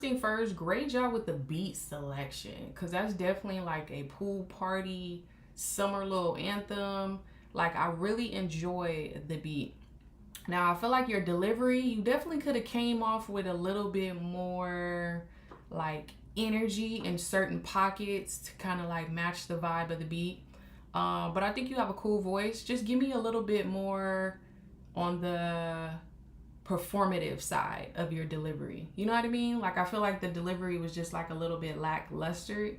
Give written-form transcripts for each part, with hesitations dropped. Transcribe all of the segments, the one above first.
thing first, great job with the beat selection, because that's definitely like a pool party summer little anthem. Like, I really enjoy the beat. Now, I feel like your delivery, you definitely could have came off with a little bit more like energy in certain pockets to kind of like match the vibe of the beat. But I think you have a cool voice. Just give me a little bit more on the performative side of your delivery. You know what I mean? Like, I feel like the delivery was just like a little bit lackluster,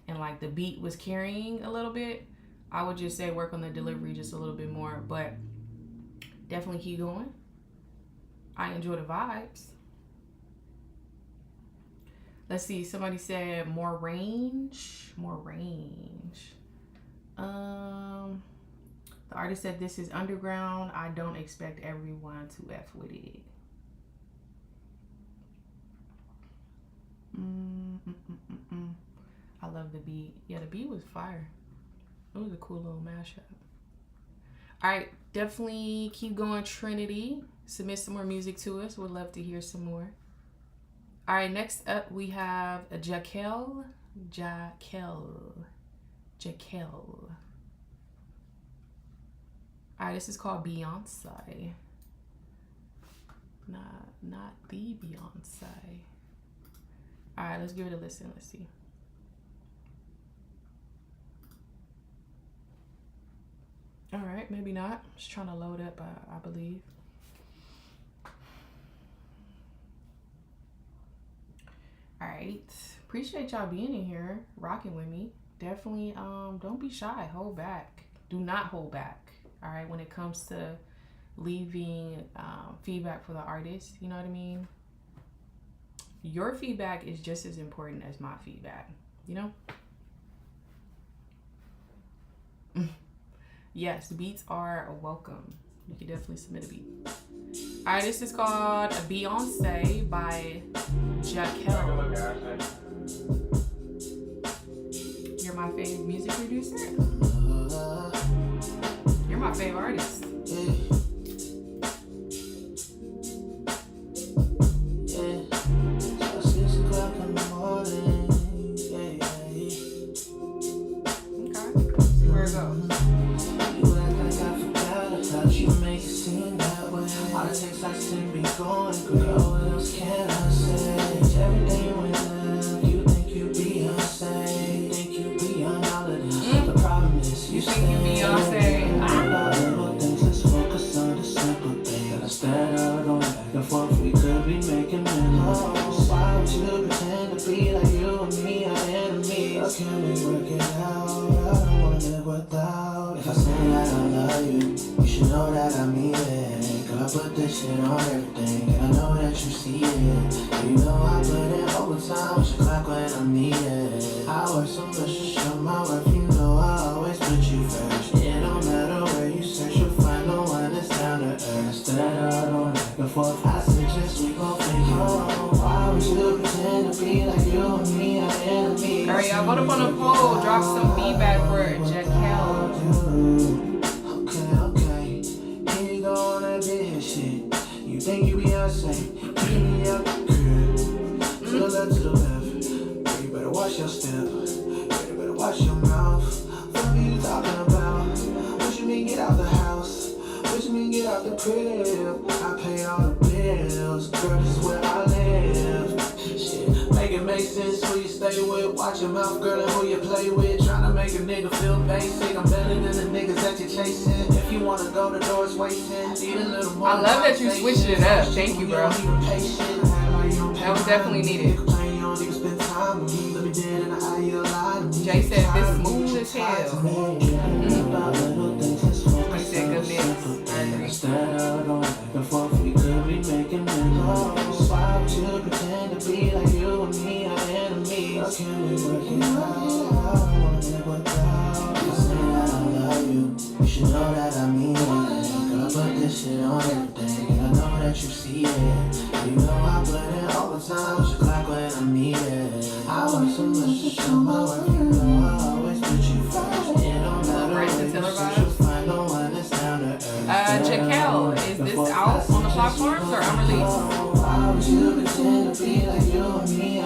and like the beat was carrying a little bit. I would just say work on the delivery just a little bit more, but definitely keep going. I enjoy the vibes. Let's see, somebody said more range. More range. The artist said this is underground. I don't expect everyone to F with it. I love the beat. Yeah, the beat was fire. It was a cool little mashup. All right, definitely keep going, Trinity. Submit some more music to us. Would love to hear some more. All right, next up we have a Jaquel. All right, this is called Beyonce. Not the Beyonce. All right, let's give it a listen. Let's see. All right, maybe not. Just trying to load up, I believe. All right, appreciate y'all being in here, rocking with me. Definitely, don't be shy. Hold back. Do not hold back. All right, when it comes to leaving feedback for the artist, you know what I mean? Your feedback is just as important as my feedback, you know? Yes, beats are welcome. You can definitely submit a beat. All right, this is called Beyonce by Jaquel. You're my favorite music producer. You're my favorite artist. Alright, y'all vote up on the poll. Drop some feedback for Jaquel. Okay. Here you go on that big shit. You think you Beyonce? Get me out the crib. To the left, to the left. Girl, you better watch your step. Girl, you better watch your mouth. What are you talking about? What you mean get out the house? What you mean get out the crib? I pay all the bills. Girl, this is where I live. Shit, make it make sense who you stay with. Watch your mouth, girl, and who you play with. Tryna make a nigga feel basic. I'm better than the niggas that you're chasing. If you wanna go, the door's waiting. Need a little more. I love that you switched it up. Thank you, bro. That was definitely needed. Jay said this smooth as hell. I said good mix. I agree. We could be making memories. Why would you pretend to be like you and me are enemies? Can we work it out? I don't wanna live without you. Say I love you. You should know that I mean it. Girl, I put this shit on everything, and I know that you see it. You know I put in overtime. She clock when I need it. I work so much to show my worth. You know I always put you first. It don't matter what you find, no one that's down to earth. Jaquel, is this out on the platforms or unreleased? Why would you pretend to be like you and me?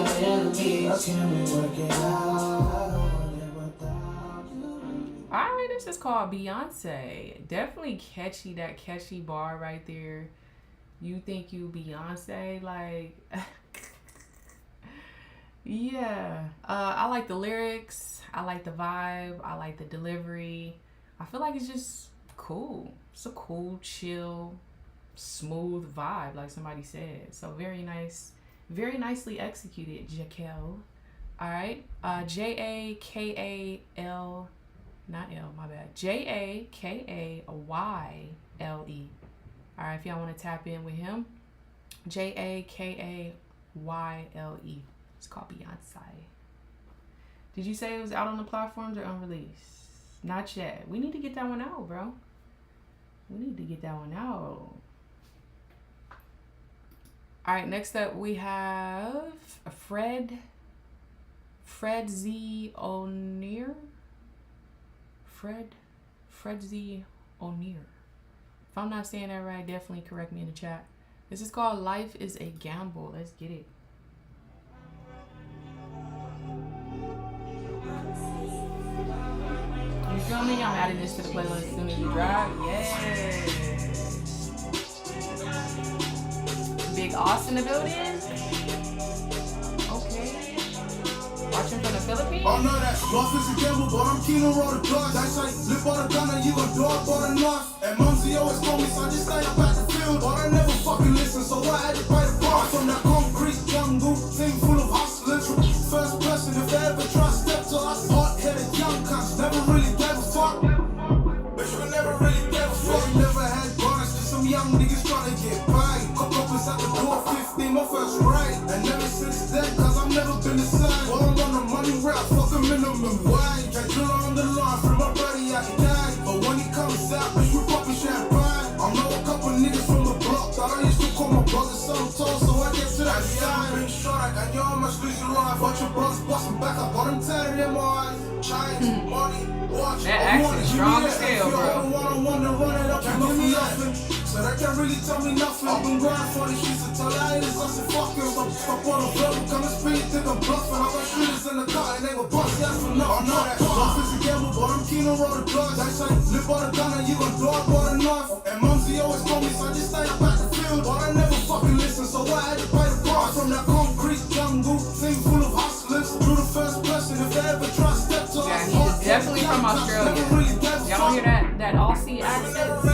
Why can't we work it out? I don't want it without you. Alright, this is called Beyonce. Definitely catchy, that catchy bar right there. You think you Beyonce? Like, yeah. I like the lyrics. I like the vibe. I like the delivery. I feel like it's just cool. It's a cool, chill, smooth vibe, like somebody said. So very nice. Very nicely executed, Jaquel. Alright. Jakal, not L, my bad. Jakayle. Alright, if y'all want to tap in with him, Jakayle. It's called Beyonce. Did you say it was out on the platforms or unreleased? Not yet. We need to get that one out, bro. We need to get that one out. Alright, next up we have Fred Z. O'Near. Fred Z. O'Near. If I'm not saying that right, definitely correct me in the chat. This is called Life is a Gamble. Let's get it. You feel me? I'm adding this to the playlist as soon as you drop. Yes. Big Austin in the building. Okay. Watching from the Philippines. I know that life is a gamble, but I'm keen on roll the dice. They say, live by the gun and you gon' do it by the knife. And Mumsy always told me, son, just stay up at the field. But I never fucking listen, so I had to pay the price. From that concrete jungle, team full of hustlers. First person, if they ever try to step to us. Hot-headed young cunts, never really gave a fuck. Bitch, we never really gave a fuck. We never had guns, just some young niggas trying to get paid. Coppers at the door, 15, my first grade. And ever since then, cause I've never been the same. Well, I'm on the money rap, fuck a minimum wage. Can't drill on the line, from my buddy out the day. But when he comes out, bitch, we poppin' champagne. I know a couple niggas from the block that I used to call my brothers sometimes, so I get to that side. Been shot and you almost lose your life. Watch your brothers bustin' back, I got them tatted in my eyes. Chains, money, watch. That accent strong as hell, bro. I wanna run it up and give me nothing. So they can't really tell me nothing. I've been grinding for these shits until I haters, I said fuck you. Stop on the floor, come and speed, think I'm bluffing. I got shooters in the car and they gon' bust ass for nothing. I know that life is a gamble, but I'm keen on roll the dice. They say, live by the gun and you gon' do it by the knife. And Mumsy always told me, son, just stay up at the field. But I never fucking listen, so I had to pay the price. From that concrete jungle, team full of hustlers. Drew the first person, if they ever try to step to us. Yeah, he is definitely from Australia. Y'all don't hear that Aussie accent?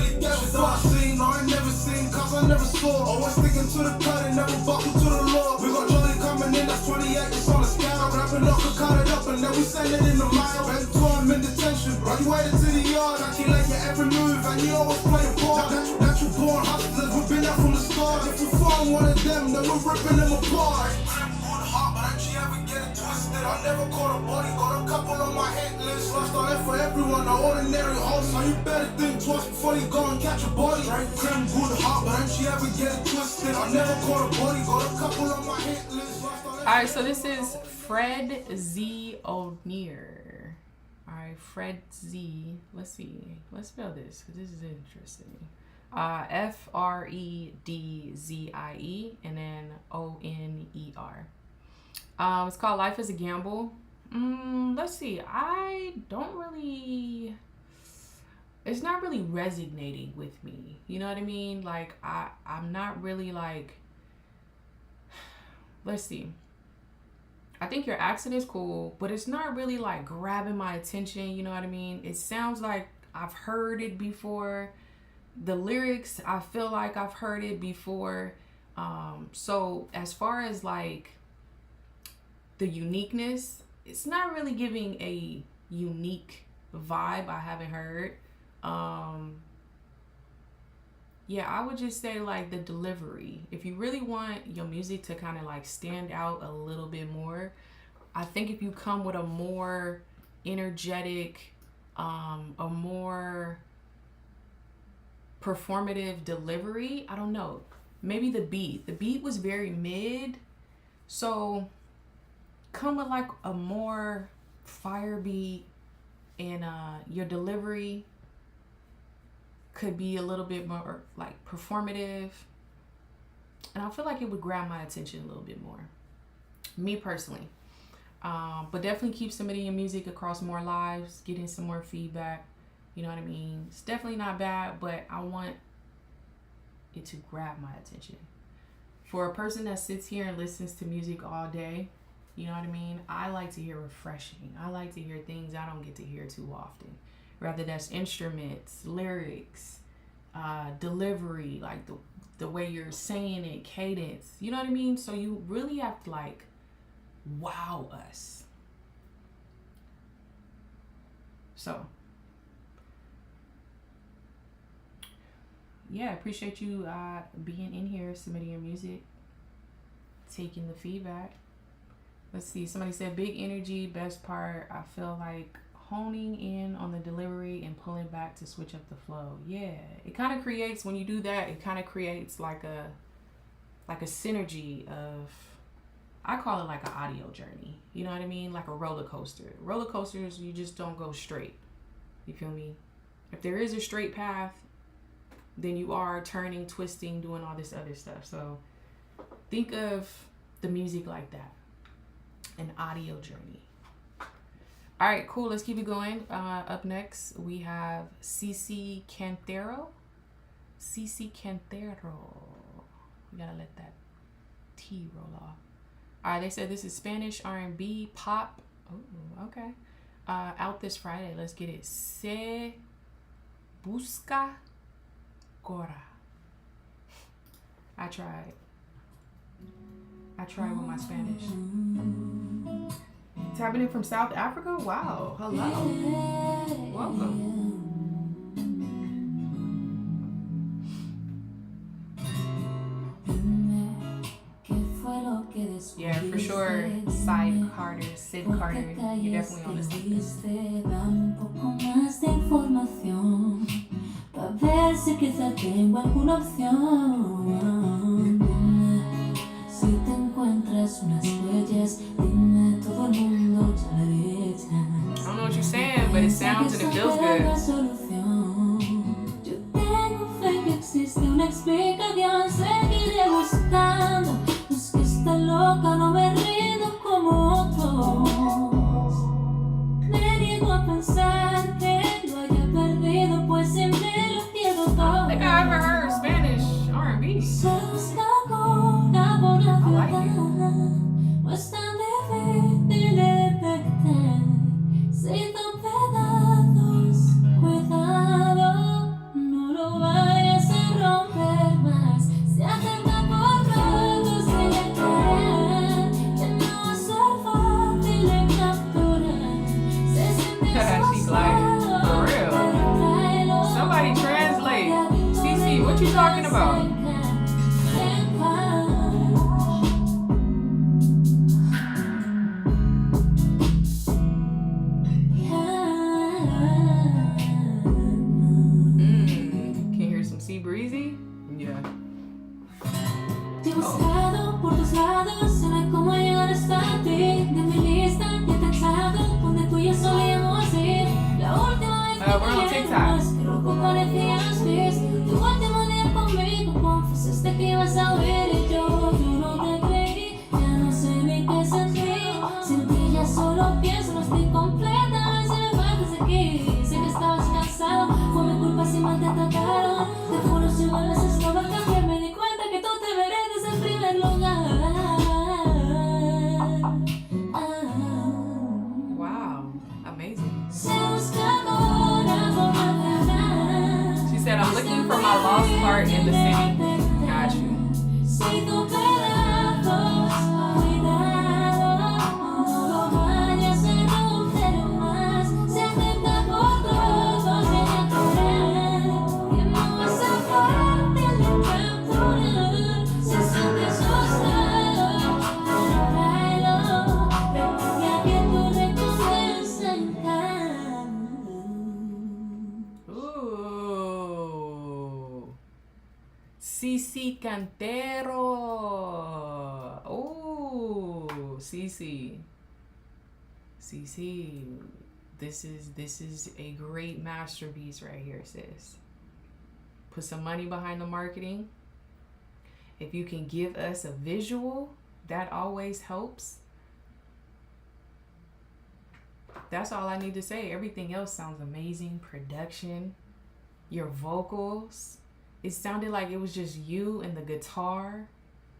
I ain't never seen, cause I never saw. Always sticking to the cut and never buckle to the law. We got Johnny coming in, that's 28, it's on the scale. Rapping up and cut it up and then we send it in the mail. Been time in detention, graduated to the yard. I keep like your every move and you always play a part. That you born hustlers, we've been out from the start. If you find one of them, then we're ripping them apart. Good heart, but ain't you ever get it twisted? I never caught a body, got a couple on my hit list. Lost on it for everyone, an ordinary host. So you better think twice before you go and catch a body. Straight cream, good heart, but ain't you ever get it twisted? I never caught a body, got a couple on my hit list. Alright, so this is Fred Z. O'Near. Alright, Fred Z. Let's see. Let's spell this because this is interesting. Fredzie and then Oner. It's called Life is a Gamble. Let's see. It's not really resonating with me. You know what I mean? Like, I'm not really like, let's see. I think your accent is cool, but it's not really like grabbing my attention. You know what I mean? It sounds like I've heard it before. The lyrics, I feel like I've heard it before. So as far as like the uniqueness, it's not really giving a unique vibe I haven't heard. Yeah, I would just say like the delivery. If you really want your music to kind of like stand out a little bit more, I think if you come with a more energetic, a more performative delivery, I don't know, maybe the beat was very mid, so come with like a more fire beat, and your delivery could be a little bit more like performative, and I feel like it would grab my attention a little bit more, me personally. But definitely keep submitting your music across more lives, getting some more feedback. You know what I mean? It's definitely not bad, but I want it to grab my attention. For a person that sits here and listens to music all day, you know what I mean? I like to hear refreshing. I like to hear things I don't get to hear too often. Rather that's instruments, lyrics, delivery, like the way you're saying it, cadence. You know what I mean? So you really have to like wow us. So yeah, appreciate you being in here, submitting your music, taking the feedback. Let's see, somebody said big energy, best part, I feel like honing in on the delivery and pulling back to switch up the flow. Yeah, it kind of creates, when you do that, it kind of creates like a synergy of, I call it like an audio journey. You know what I mean? Like a roller coaster. Roller coasters, you just don't go straight. You feel me? If there is a straight path, then you are turning, twisting, doing all this other stuff. So think of the music like that, an audio journey. All right, cool. Let's keep it going. Up next, we have Cici Cantero. Cici Cantero. We gotta let that T roll off. All right, they said this is Spanish R&B pop. Oh, okay. Out this Friday. Let's get it. Se busca Cora. I tried with my Spanish. Tapping in from South Africa? Wow. Hello. Welcome. Yeah, for sure. Sid Carter. You're definitely on this list. A ver si quizá tengo alguna opción. Si te encuentras unas huellas, dime, todo el mundo ya la derecha. I don't know what you're saying, but it sounds and it feels good. Yo tengo fe que existe una explicación, seguiré buscando. No es que está loca, no me rindo como otros. Me niego a pensar que lo haya perdido, pues siempre. I think I ever heard Spanish R&B. I like She's like, for real. Somebody translate. Cici, what you talking about? Can you hear some Sea Breezy? Yeah. We're on TikTok. Wow, amazing. She said, I'm looking for my lost heart in the city. Got you. Cici Cantero. Oh, Cici. This is a great masterpiece right here, sis. Put some money behind the marketing. If you can give us a visual, that always helps. That's all I need to say. Everything else sounds amazing. Production, your vocals. It sounded like it was just you and the guitar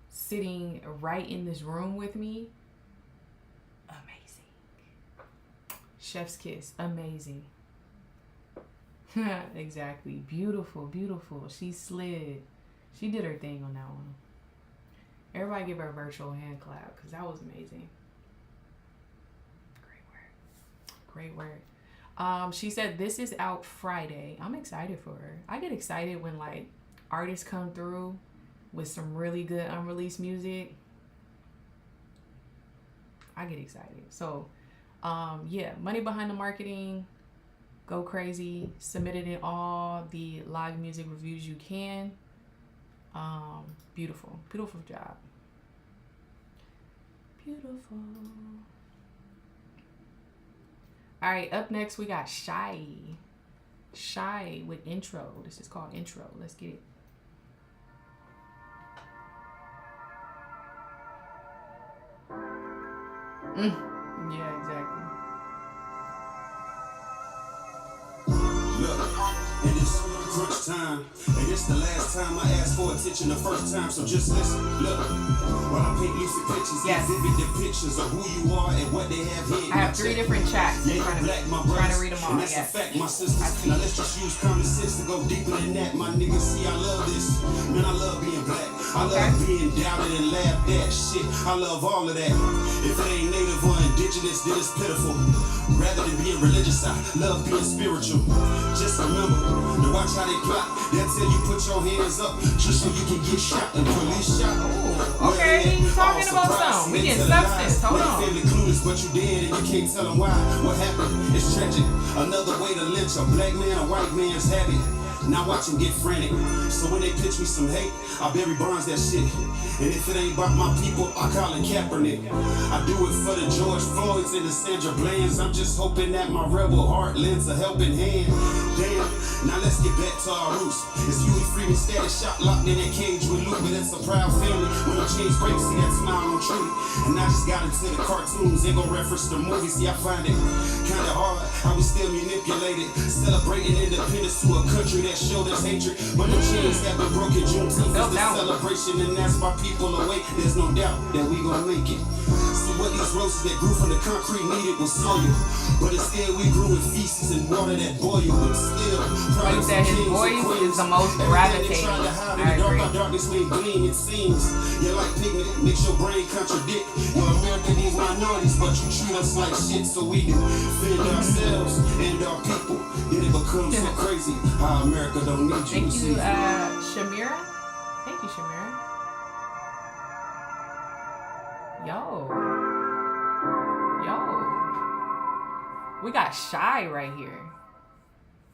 sitting right in this room with me. Amazing. Chef's kiss. Amazing. Exactly. Beautiful, beautiful. She slid. She did her thing on that one. Everybody give her a virtual hand clap because that was amazing. Great work. She said this is out Friday. I'm excited for her. I get excited when like artists come through with some really good unreleased music. I get excited. So yeah, money behind the marketing. Go crazy. Submit it in all the live music reviews you can. Beautiful job. Beautiful. All right, up next we got Shy with Intro. This is called Intro. Let's get it. Yeah, exactly. Look, it is crunch time, and it's the last time I asked for attention the first time, so just listen. Look, while I paint lucid pictures, Yes. exhibit the pictures of who you are and what they have hidden. I have 3 different chats. I'm Yeah, trying black, my to brothers, read them all. and that's Yes. a fact, my sisters. I see. Now let's just use common sense to go deeper than that, my niggas. See, I love this. Man, I love being black. I Okay. love being doubted and laughed at. Shit, I love all of that. If it ain't native or indigenous, then it's pitiful. Rather than being religious, I love being spiritual. Just remember to watch how they plot. They'll tell you put your hands up just so you can get shot and police shot. Okay, you talking about something. We getting substance. Hold on. Family clueless, but you dead and you can't tell them why. What happened? It's tragic. Another way to lynch a black man, a white man's habit. Now watch them get frantic. So when they pitch me some hate, I bury Barnes that shit. And if it ain't about my people, I call it Kaepernick. I do it for the George Floyds and the Sandra Blands. I'm just hoping that my rebel heart lends a helping hand. Damn, now let's get back to our roots. It's Huey Freeman status shot locked in that cage with Luke, but that's a proud family. When the chains break, see that smile on tree. And I just got into the cartoons, they gon' reference the movie. See, I find it kinda hard how we still manipulated, celebrating independence to a country that showed us hatred. But the chains have been broken. Juneteenth is the celebration, and that's why people awake. There's no doubt that we gon' make it. See what these roses that grew from the concrete needed was soil, but instead we grew with feces and water that boiled. But still, Like that, his voice is the most gravitating. I agree. Darkness may gleam, it seems. You're like pigment, makes your brain contradict. You're American, these minorities, but you treat us like shit, so we defend ourselves and our people. Then it becomes so crazy how America don't need you. Thank you, Shamira. Thank you, Shamira. Yo. We got Shy right here.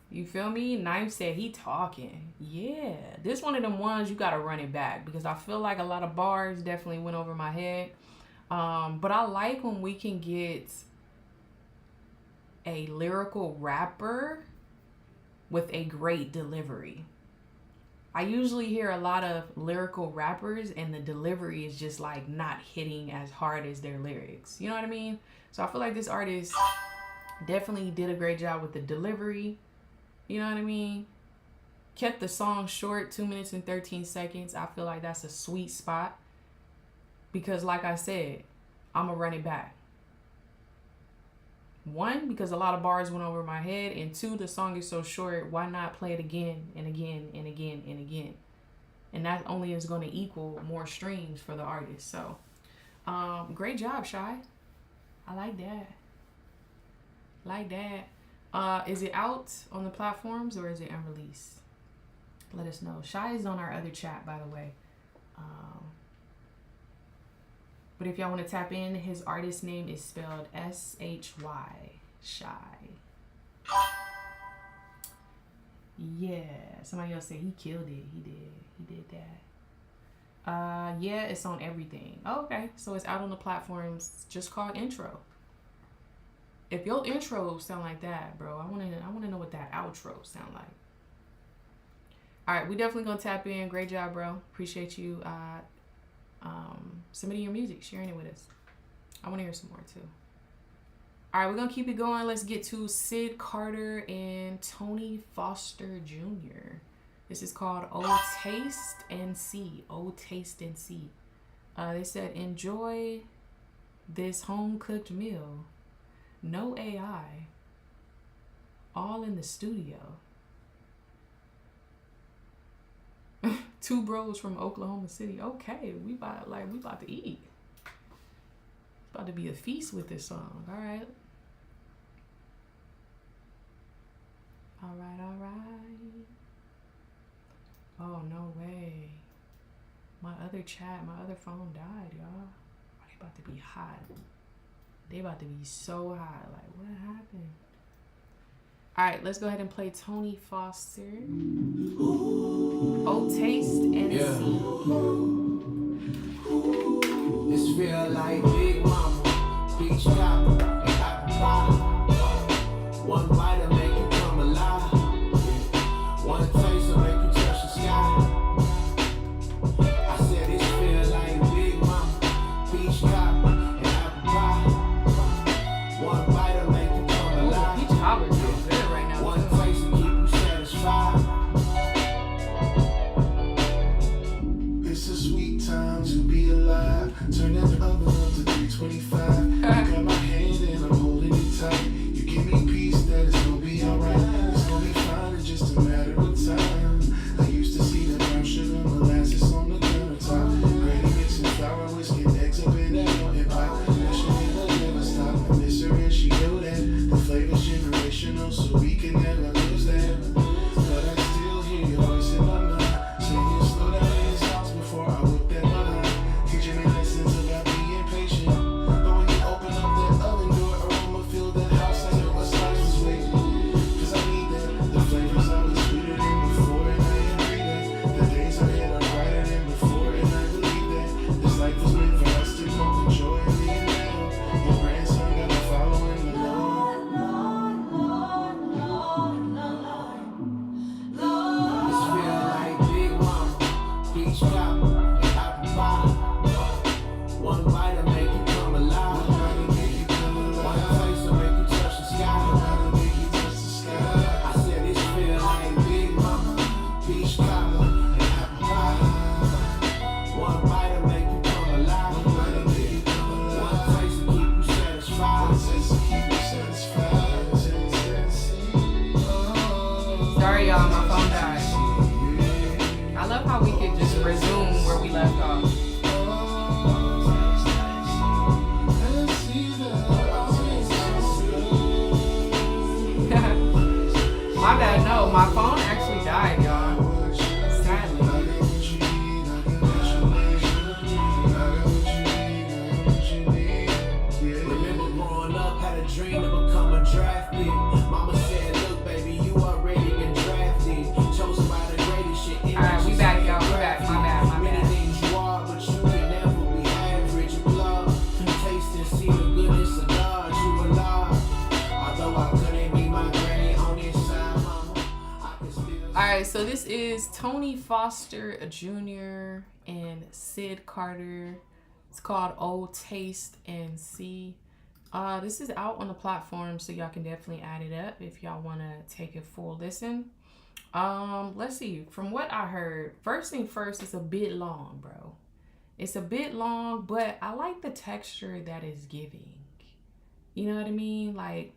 You feel me? Knife said he talking. Yeah. This one of them ones you gotta run it back because I feel like a lot of bars definitely went over my head. But I like when we can get a lyrical rapper with a great delivery. I usually hear a lot of lyrical rappers and the delivery is just like not hitting as hard as their lyrics. You know what I mean? So I feel like this artist definitely did a great job with the delivery. You know what I mean? Kept the song short, 2 minutes and 13 seconds. I feel like that's a sweet spot. Because like I said, I'm going to run it back. 1, because a lot of bars went over my head. And 2, the song is so short. Why not play it again and again and again and again? And that only is going to equal more streams for the artist. So, great job, Shy. I like that. Is it out on the platforms or is it unreleased? Let us know. Shy is on our other chat, by the way. But if y'all want to tap in, his artist name is spelled S-H-Y. Shy. Yeah. Somebody else said he killed it. He did that. Yeah, it's on everything. Oh, okay. So it's out on the platforms. Just called Intro. If your intro sound like that, bro, I wanna know what that outro sound like. All right, we definitely gonna tap in. Great job, bro. Appreciate you submitting your music, sharing it with us. I want to hear some more too. All right, we're gonna keep it going. Let's get to Sid Carter and Tony Foster Jr. This is called Old Taste and See. Old Taste and See. They said, enjoy this home cooked meal. No AI. All in the studio. 2 bros from Oklahoma City. Okay, we about to eat. It's about to be a feast with this song. All right. All right. Oh, no way. My other phone died, y'all. Oh, they about to be hot. They about to be so hot. Like, what happened? All right, let's go ahead and play Tony Foster. Old Taste and See. This feel like Big Mama, peach cobbler, and apple pie. One bite will make you come alive. One taste will make you touch the sky. I said this feel like Big Mama, peach cobbler, and apple pie. One bite will make you come alive. Peach cobbler's so good right now. One taste will keep you satisfied. It's a sweet time to be alive. Turn that oven up to 325. You got my hand and I'm holding it tight. You give me peace that it's gonna be alright. It's gonna be fine in just a matter of time. I used to see the brown sugar molasses on the countertop. Granny mixing flour, whiskey, eggs up in that mountain pot. Wishing it'll never stop. I miss her and she know that. The flavor's generational, so we can never lose that. But I still hear your voice in my mind, saying slow down in this house before I whip that behind. Teaching me lessons about being patient. But when you open up that oven door, aroma fill that house. I know a slice was waiting, 'cause I need that. The flavors always sweeter than before, and I agree that. The days ahead are brighter than before, and I believe that. This life was meant for us to come enjoy and be in battle. Your grandson got to follow in the Lord. This feel like Big Mama, peach cobbler, and apple pie. One bite will make you come alive. One taste will make you touch the sky. I said this feel like Big Mama, peach cobbler, and apple pie. One bite will make you come alive. One taste will keep you satisfied. Sorry, y'all, my phone died. I love how we could just resume where we left off. My bad, no, my phone actually died, y'all. Sadly. Remember growing up, had a dream to become a draft pick. Mama said, look, baby, you already been drafted. Chosen by the greatest shit. Alright, we back, y'all. We back. My bad. Many things you are, but you can never be average. Love, taste and see the goodness of God. You alive. Although I couldn't be my granny on this side, mama, I can still. Alright, so this is Tony Foster Jr. and Sid Carter. It's called Old Taste and See. This is out on the platform, so y'all can definitely add it up if y'all want to take a full listen. Let's see. From what I heard, first thing first, it's a bit long, bro. It's a bit long, but I like the texture that it's giving. You know what I mean? Like,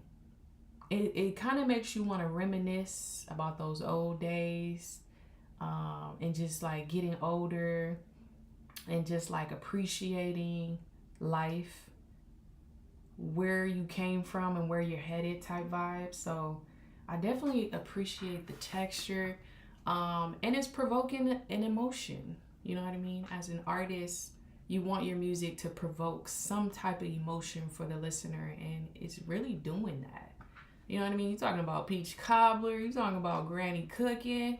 it kind of makes you want to reminisce about those old days, and just like getting older and just like appreciating life, where you came from and where you're headed type vibe. So I definitely appreciate the texture, and it's provoking an emotion. You know what I mean? As an artist, you want your music to provoke some type of emotion for the listener, and it's really doing that. You know what I mean? You're talking about peach cobbler, you're talking about granny cooking,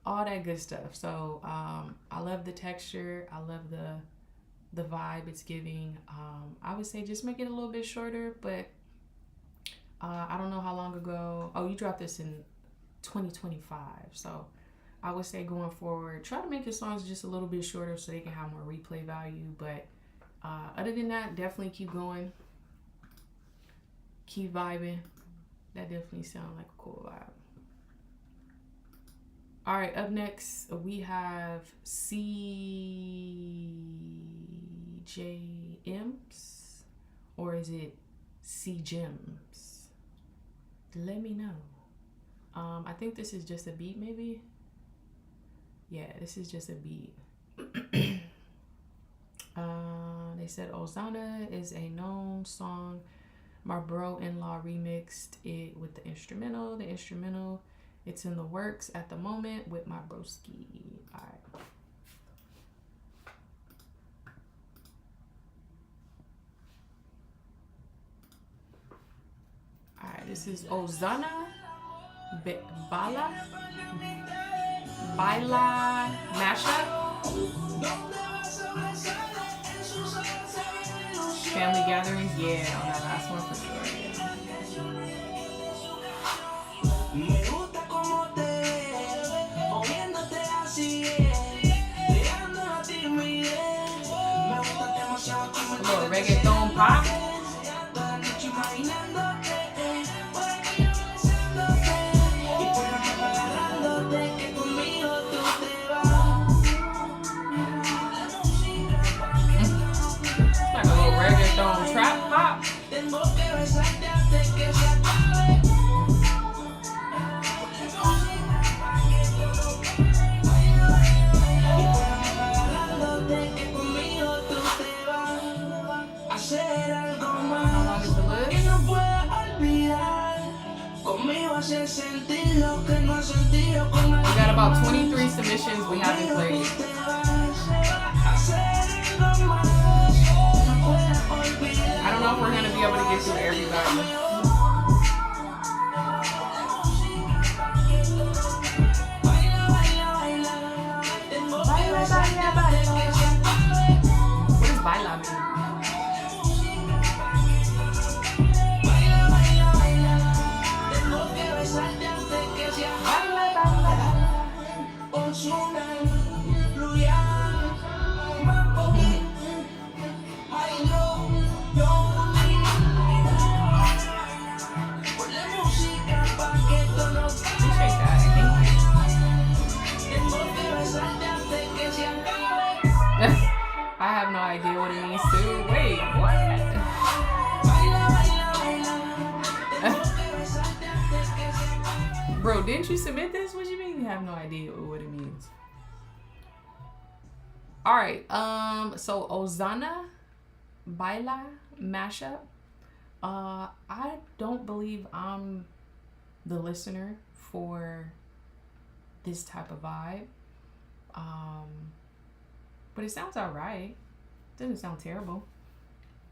all that good stuff. So I love the texture. I love the vibe it's giving. I would say just make it a little bit shorter, but I don't know how long ago. Oh, you dropped this in 2025. So I would say going forward, try to make your songs just a little bit shorter so they can have more replay value. But other than that, definitely keep going. Keep vibing. That definitely sounds like a cool vibe. All right, up next we have CJMs, or is it CJems? Let me know. I think this is just a beat, maybe. Yeah, this is just a beat. They said Ozana is a known song. My bro-in-law remixed it with the instrumental. The instrumental, it's in the works at the moment with my broski. All right. All right, this is Ozana, Baila mashup. Family gatherings, yeah, on that last one for sure. A little reggaeton pop. Like a little reggaeton trap pop. We got about 23 submissions we haven't played. I don't know if we're gonna be able to get through everybody. What does baila mean? I have no idea what it means too. Wait, what? Bro, didn't you submit this? What do you mean you have no idea what it means? Alright, so Ozana Baila mashup. I don't believe I'm the listener for this type of vibe. But it sounds alright. Doesn't sound terrible.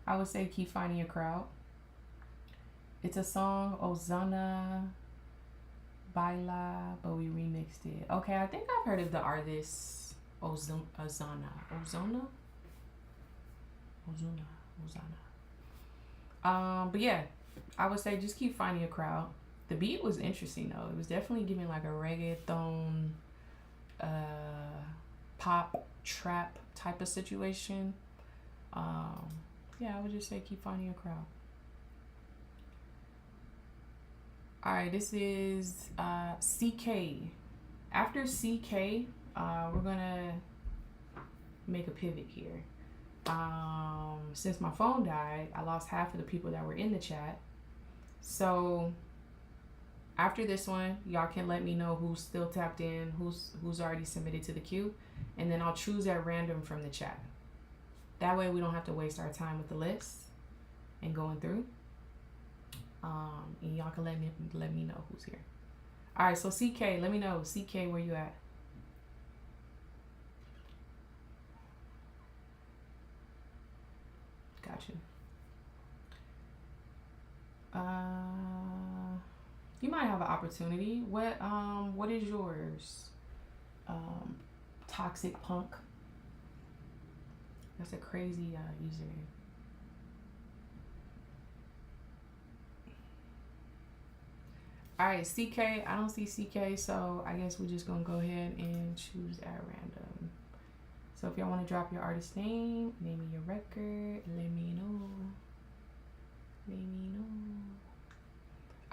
I would say keep finding your crowd. It's a song, Ozana Baila, but we remixed it. Okay, I think I've heard of the artist Ozana. But yeah, I would say just keep finding your crowd. The beat was interesting though. It was definitely giving like a reggaeton, pop trap type of situation. Yeah, I would just say keep finding your crowd. All right, this is CK. After CK, we're gonna make a pivot here. Since my phone died, I lost half of the people that were in the chat. So after this one, y'all can let me know who's still tapped in, who's already submitted to the queue, and then I'll choose at random from the chat. That way we don't have to waste our time with the list and going through. And y'all can let me know who's here. All right, so CK, let me know. CK, where you at? Gotcha. You might have an opportunity. What is yours? Toxic Punk. That's a crazy username. All right, CK. I don't see CK, so I guess we're just gonna go ahead and choose at random. So if y'all want to drop your artist name me your record, let me know. Let me know.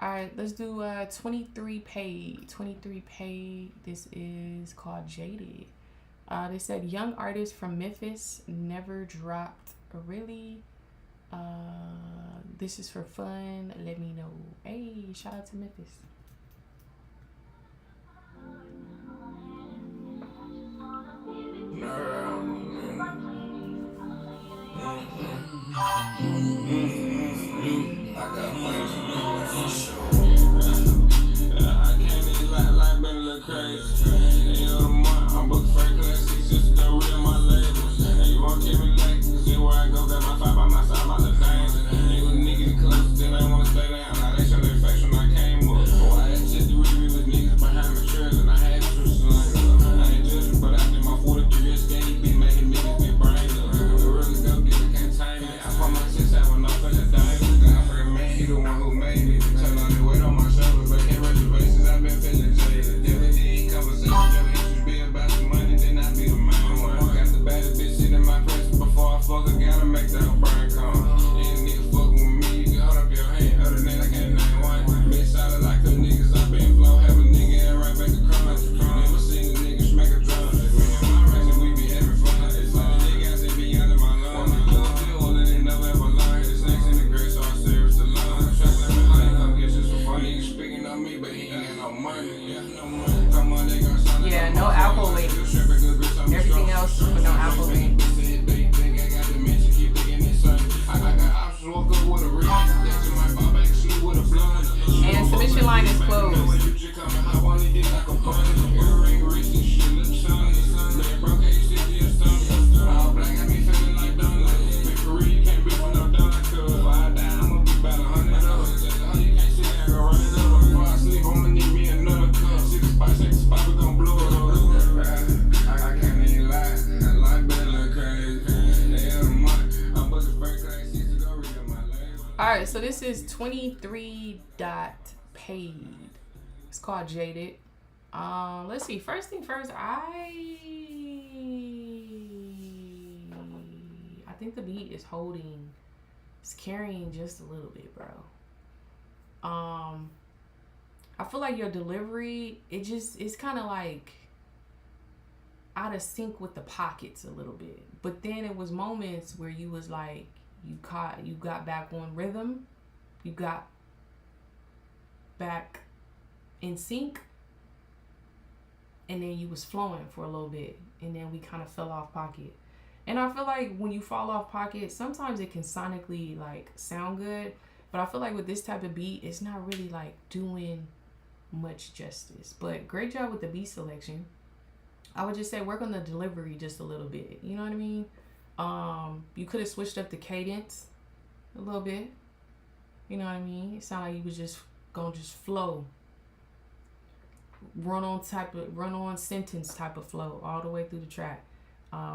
All right, let's do 23 paid. 23 paid. This is called Jaded. They said young artist from Memphis, never dropped. Really? This is for fun. Let me know. Hey, shout out to Memphis. I can't even like been a little crazy. End of the month, I'm booked for classics just to go read my labels. And you won't keep me late, cause everywhere I go, got my 5 by my side, my little things. Nigga with niggas close, then they wanna stay down. Now they show their face when I came up. Boy, I had shit to read with niggas behind my trails, and I had truths like I ain't judging, but I did my 43 years game, be making niggas get brains up. We really go get it, can't time it. I put my shit out when I'm fucking dying. I forget man, he the one who made it. Tell all the weight on my shoulders, but in reservations, I've been feeling jaded. Everyday conversation, your issues be about the money, then I be the main one. Got the baddest bitch shit in my presence before I fuck her, gotta make that brain come. Any nigga fuck with me, you can hold up your hand. Other than I can't name one. Bitch solid like them niggas, I been flow. Have a nigga and right back to crime. Never seen a nigga smack a drum. Me and my racing, we be having fun. It's like the niggas that be under my lungs. My little deal, well, they never ever learn. The snakes in the grass, so I service the lungs. Track like me, honey, come get you some fun. Niggas speaking on me, but he ain't got no money. Yeah, no money. Come on, they gon' sign it. Yeah, no alcohol link. Everything else, but no alcohol link. And submission line is closed. Alright, so this is 23 paid. It's called Jaded. Let's see. First thing first, I think the beat is holding. It's carrying just a little bit, bro. I feel like your delivery, it's kind of like out of sync with the pockets a little bit. But then it was moments where you was like, you got back on rhythm, you got back in sync, and then you was flowing for a little bit, and then we kind of fell off pocket. And I feel like when you fall off pocket, sometimes it can sonically like sound good, but I feel like with this type of beat, it's not really like doing much justice. But great job with the beat selection. I would just say work on the delivery just a little bit. You know what I mean? You could have switched up the cadence a little bit. You know what I mean? It sounded like you was just gonna just flow. Run on sentence type of flow all the way through the track.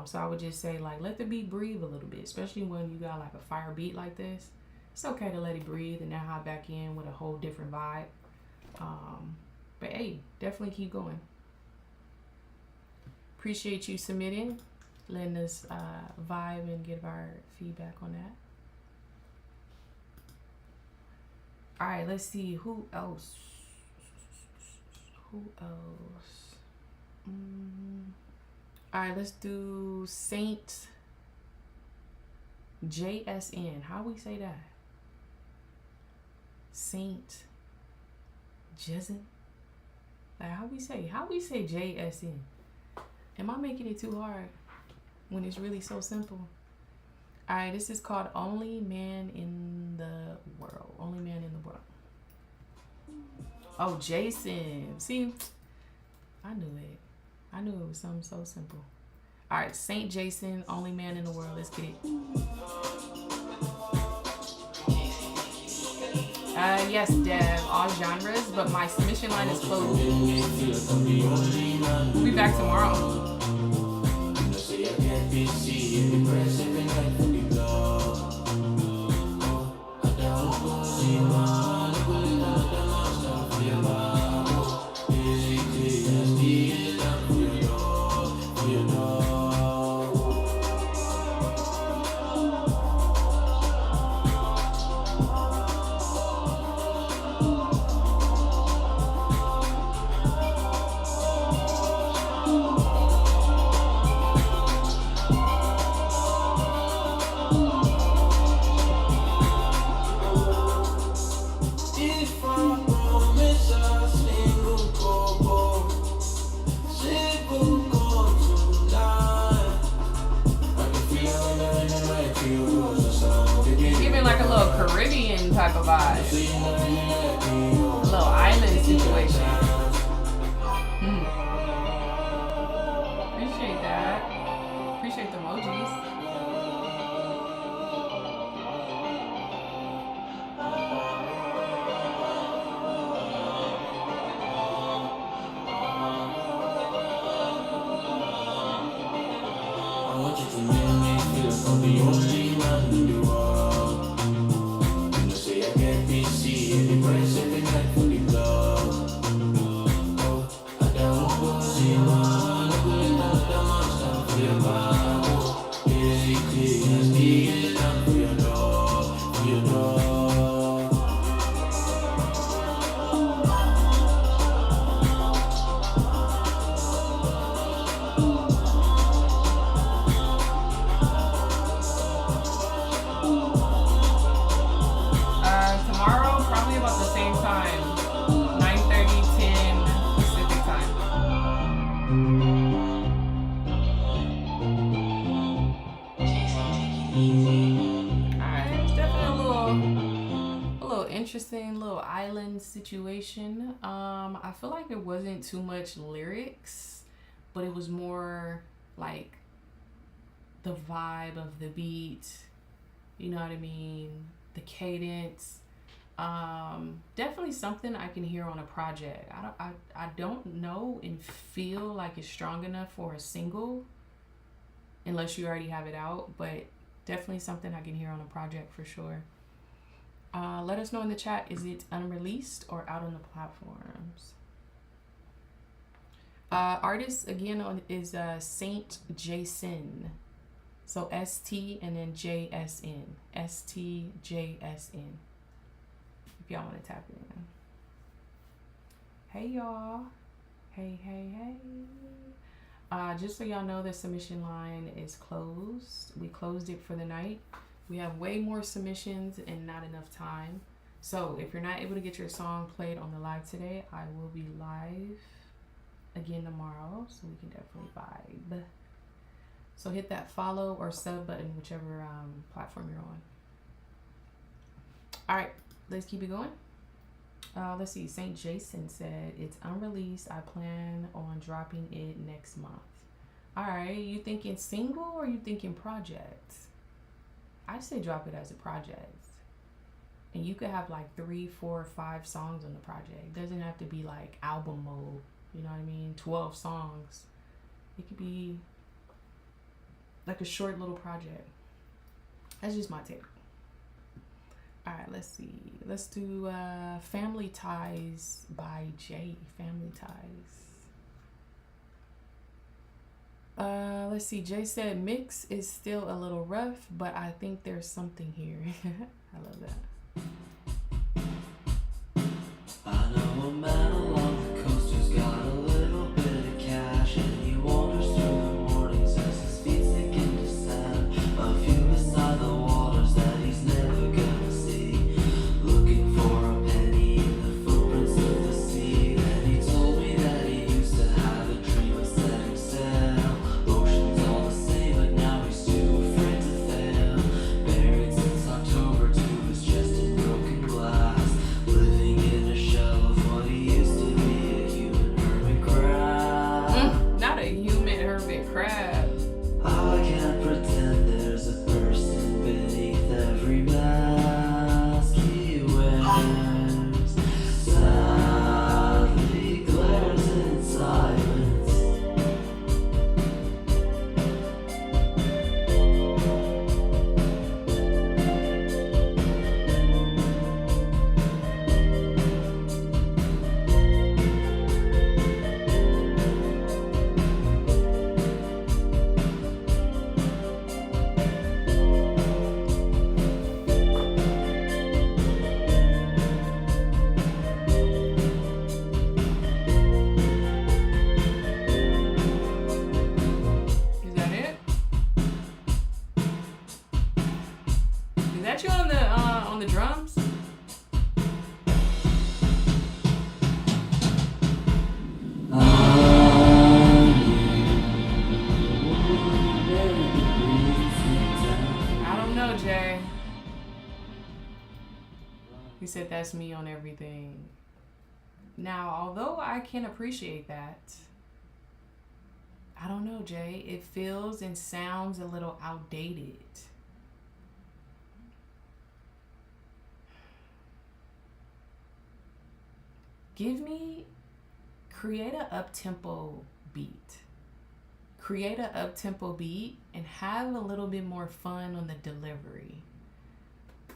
So I would just say like let the beat breathe a little bit, especially when you got like a fire beat like this. It's okay to let it breathe and then hop back in with a whole different vibe. But hey, definitely keep going. Appreciate you submitting, letting us vibe and give our feedback on that. All right, let's see who else. All right, let's do Saint JSN. How we say that? Saint Jessen. Like how we say JSN? Am I making it too hard when it's really so simple? All right, this is called Only Man in the World. Only Man in the World. Oh, Jason. See, I knew it. I knew it was something so simple. All right, Saint Jason, Only Man in the World. Let's get it. Yes, Dev, all genres, but my submission line is closed. We'll be back tomorrow. island type of vibe. A little island situation. Appreciate that. Appreciate the emojis. I want you to make me feel I'm the only one in the world. You know, say I can't be seen every price, every night for the love. Oh, I don't want to see one. I'm going to the monster for your love. PTSD is down for your dog, for your dog. Tomorrow, probably about the same time. 9:30, 10 Pacific time. Alright, it's definitely a little interesting little island situation. I feel like there wasn't too much lyrics, but it was more like the vibe of the beat, you know what I mean? The cadence. Definitely something I can hear on a project. I don't know and feel like it's strong enough for a single unless you already have it out, but definitely something I can hear on a project for sure. Let us know in the chat, is it unreleased or out on the platforms? Artist again is Saint Jason. So ST and then JSN. STJSN. If y'all want to tap in. Hey y'all. Hey. Just so y'all know, the submission line is closed. We closed it for the night. We have way more submissions and not enough time. So if you're not able to get your song played on the live today, I will be live again tomorrow, so we can definitely vibe. So hit that follow or sub button, whichever platform you're on. All right, let's keep it going. Let's see. St. Jason said it's unreleased. I plan on dropping it next month. All right, you thinking single or you thinking project? I'd say drop it as a project. And you could have like 3, 4, 5 songs on the project. It doesn't have to be like album mode. You know what I mean? 12 songs. It could be like a short little project. That's just my take. All right, let's see. Let's do Family Ties by Jay. Family Ties. Let's see. Jay said mix is still a little rough, but I think there's something here. I love that. I know a man along the coast who's got a little bit of cash, and he wanders through the mornings as his feet sink into sand. A view beside the waters that he's never gonna see, looking for a penny in the footprints of the sea. Then he told me that he used to have a dream of setting sail. Ocean's all the same, but now he's too afraid to fail. Buried since October to his chest in broken glass, living in a shell of what he used to be, a human hermit crab. Not a human hermit crab. I can't pretend there's a person beneath every mask he wears. Sadly glares in silence. Is that it? Is that you on the drums? I don't know, Jay. He said that's me on everything. Now, although I can appreciate that, I don't know, Jay. It feels and sounds a little outdated. Create a up-tempo beat. Create a up-tempo beat and have a little bit more fun on the delivery.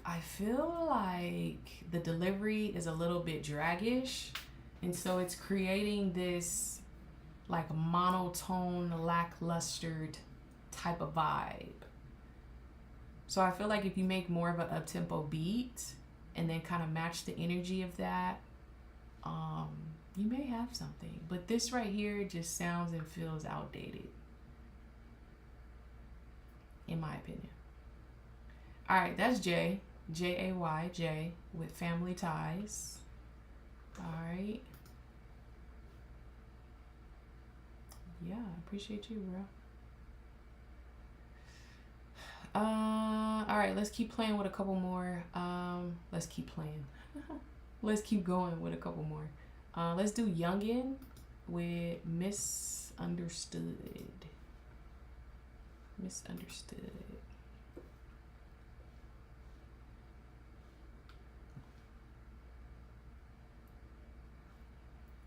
I feel like the delivery is a little bit draggish, and so it's creating this like monotone, lackluster type of vibe. So I feel like if you make more of an up-tempo beat and then kind of match the energy of that, you may have something. But this right here just sounds and feels outdated, in my opinion. All right, that's Jay. Jay, Jay, with Family Ties. All right. Yeah, appreciate you, bro. All right, let's keep playing with a couple more. Let's keep playing. Let's keep going with a couple more. Let's do Youngin with Misunderstood. Misunderstood.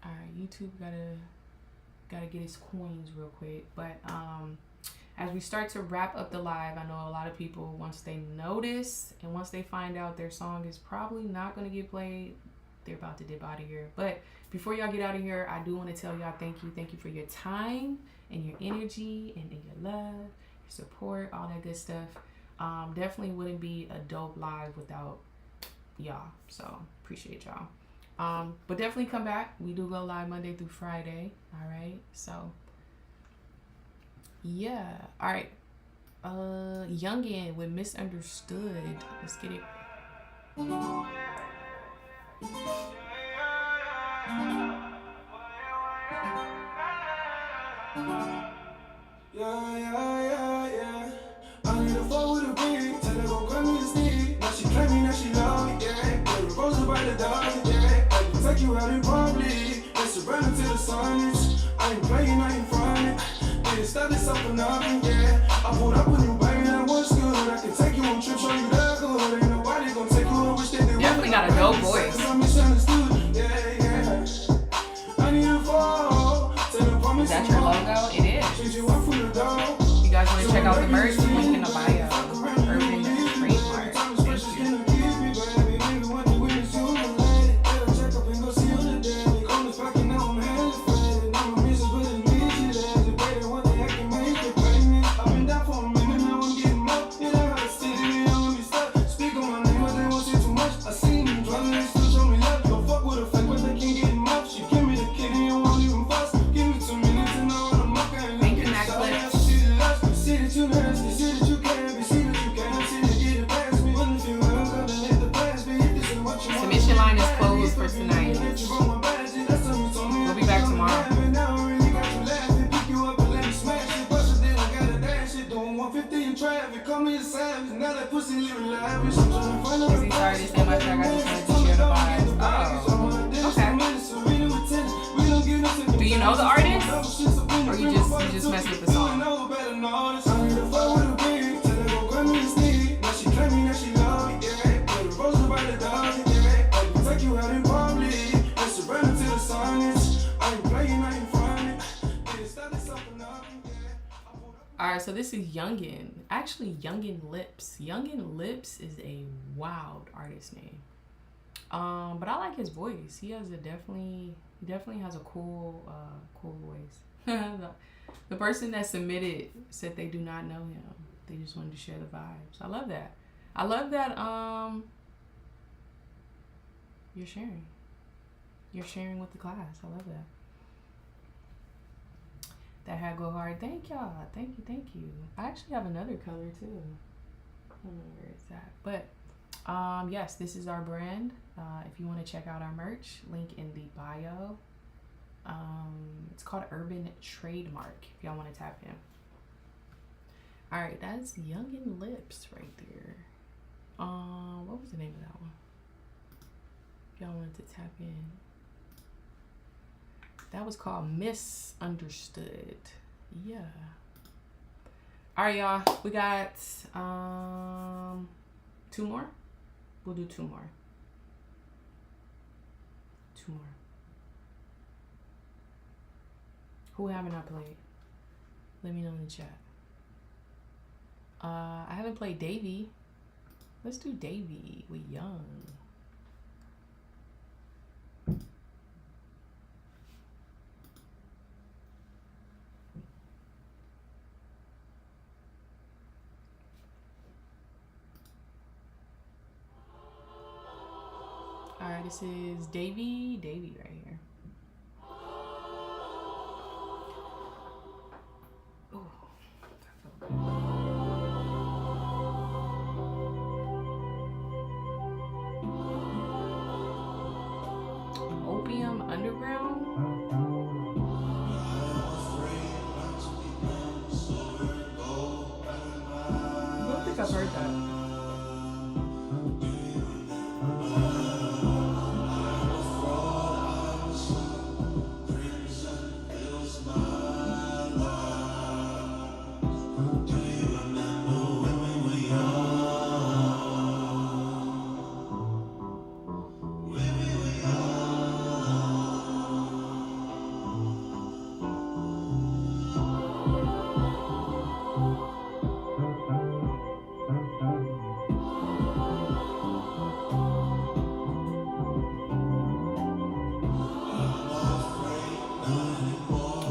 All right, YouTube gotta get his coins real quick. But as we start to wrap up the live, I know a lot of people, once they notice and once they find out their song is probably not gonna get played, they're about to dip out of here. But before y'all get out of here, I do want to tell y'all thank you for your time and your energy and your love, your support, all that good stuff. Definitely wouldn't be a dope live without y'all, so appreciate y'all. But definitely come back. We do go live Monday through Friday. All right, so yeah. All right, Youngin with Misunderstood. Let's get it. Yeah. I need a phone with a beat. Tell her gon' grab me the stick. Now she claim me, now she love me, yeah. Get a rose by the dog, yeah. I can take you out in public. Let's surrender to the silence. I ain't playing, I ain't frontin'. Didn't stop this up for nothing, yeah. I pulled up with you, baby, that was good. I can take you on trips, show you that good. Ain't nobody gon' take you on which they do. Definitely got a dope voice. I'm misunderstood, yeah. I need a phone. Is that your logo? It is. You guys want to check out the merch? Link in the bio. Urban Trademark. Thank you. Submission line is closed for tonight. We'll be back tomorrow. Izzy, sorry, this ain't my track. I just wanted to share the vibes. Oh, okay. Do you know the artist? Or you just mess with the song? Alright, so this is Youngin. Actually, Youngin Lips. Youngin Lips is a wild artist name. But I like his voice. He definitely has a cool voice. The person that submitted said they do not know him. They just wanted to share the vibes. I love that. I love that you're sharing. You're sharing with the class. I love that. That hat go hard. Thank y'all. Thank you. I actually have another color too. I don't know where it's at. But yes, this is our brand. If you want to check out our merch, link in the bio. It's called Urban Trademark if y'all want to tap in. Alright, that's Youngin Lips right there. What was the name of that one? y'all wanted to tap in. That was called Misunderstood. Yeah. All right, y'all. We got 2 more. We'll do 2 more. 2 more. Who haven't I played? Let me know in the chat. I haven't played Davey. Let's do Davey with Young. All right, this is Davey right here. Oh, that felt good. Opium Underground. I don't think I've heard that.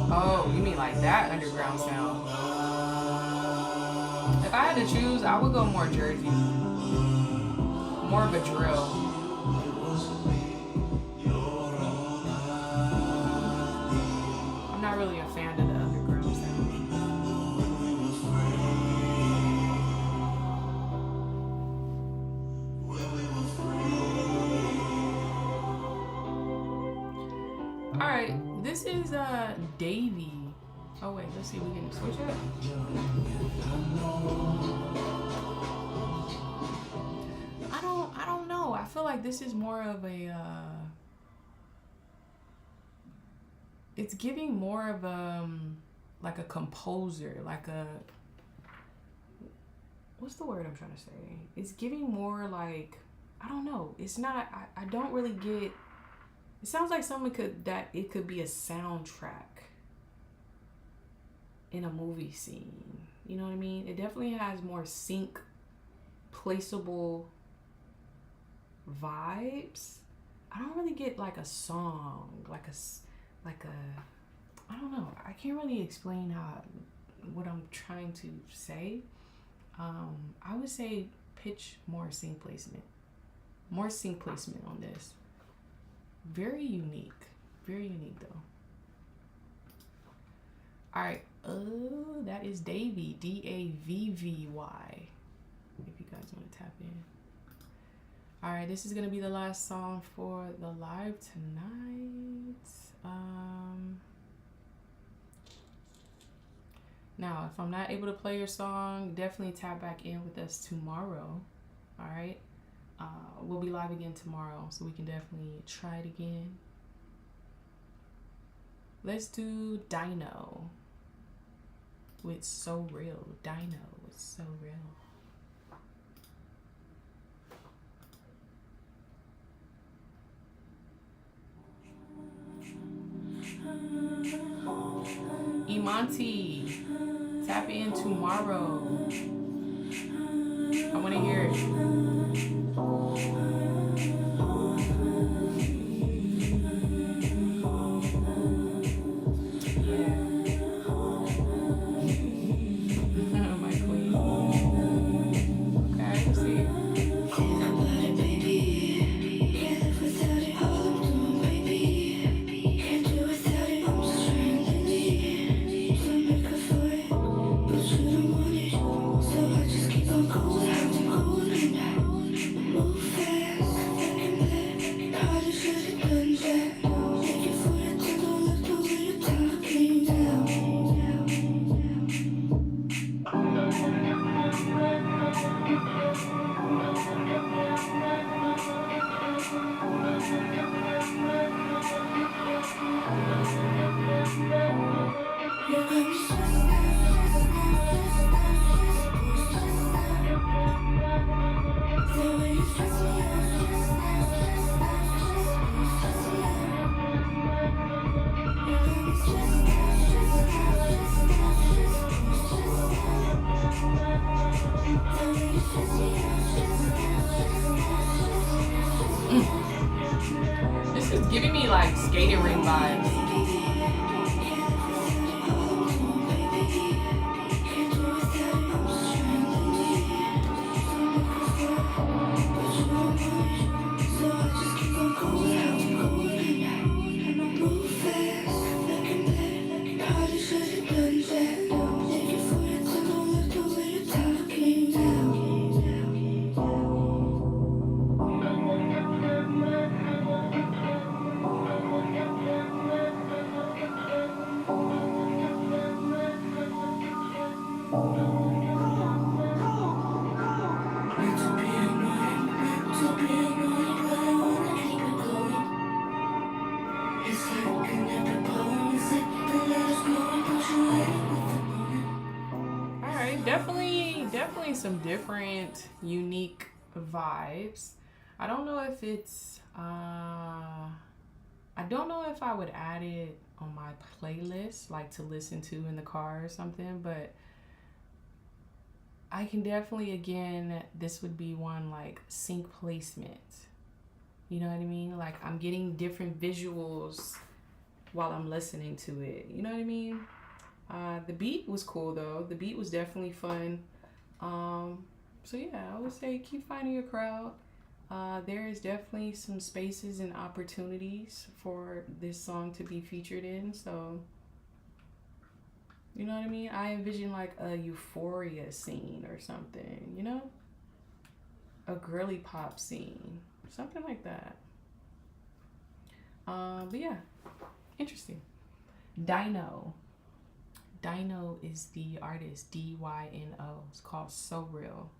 Oh, you mean like that underground sound? If I had to choose, I would go more Jersey. More of a drill. I'm not really a fan of the underground sound. Alright, this is Davey. Oh wait, let's see if we can switch it. I don't know. I feel like this is more of a it's giving more of like a composer, like a, what's the word I'm trying to say? It's giving more like, I don't know. It's not, I don't really get, it sounds like someone it could be a soundtrack in a movie scene. You know what I mean? It definitely has more sync, placeable vibes. I don't really get like a song, like a, I don't know. I can't really explain what I'm trying to say. I would say pitch more sync placement. More sync placement on this. Very unique though. All right, that is Davey, Davvy. If you guys want to tap in. All right, this is gonna be the last song for the live tonight. Now, if I'm not able to play your song, definitely tap back in with us tomorrow. All right, we'll be live again tomorrow, so we can definitely try it again. Let's do Dino with So Real. Dino with So Real. Imanti, tap in tomorrow. I want to hear it. My queen. Okay, let's see. So I just keep on going, I'm going now. This is giving me like skating ring vibes. Definitely some different, unique vibes. I don't know if it's I don't know if I would add it on my playlist, like to listen to in the car or something, but I can definitely, again, this would be one like sync placement. You know what I mean? Like I'm getting different visuals while I'm listening to it. You know what I mean? The beat was cool though. The beat was definitely fun. So yeah, I would say keep finding your crowd. There is definitely some spaces and opportunities for this song to be featured in. So, you know what I mean? I envision like a Euphoria scene or something, you know? A girly pop scene, something like that. But yeah, interesting. Dino is the artist, DYNO. It's called So Real.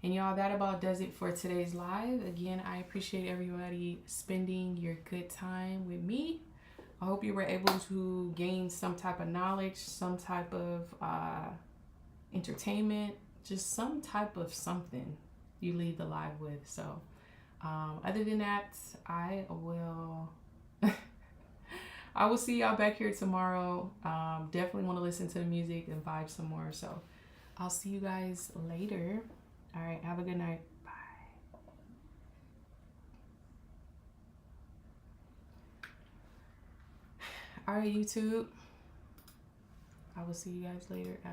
And y'all, that about does it for today's live. Again, I appreciate everybody spending your good time with me. I hope you were able to gain some type of knowledge, some type of entertainment, just some type of something you leave the live with. So other than that, I will see y'all back here tomorrow. Definitely want to listen to the music and vibe some more. So I'll see you guys later. All right, have a good night. Bye. All right, YouTube. I will see you guys later as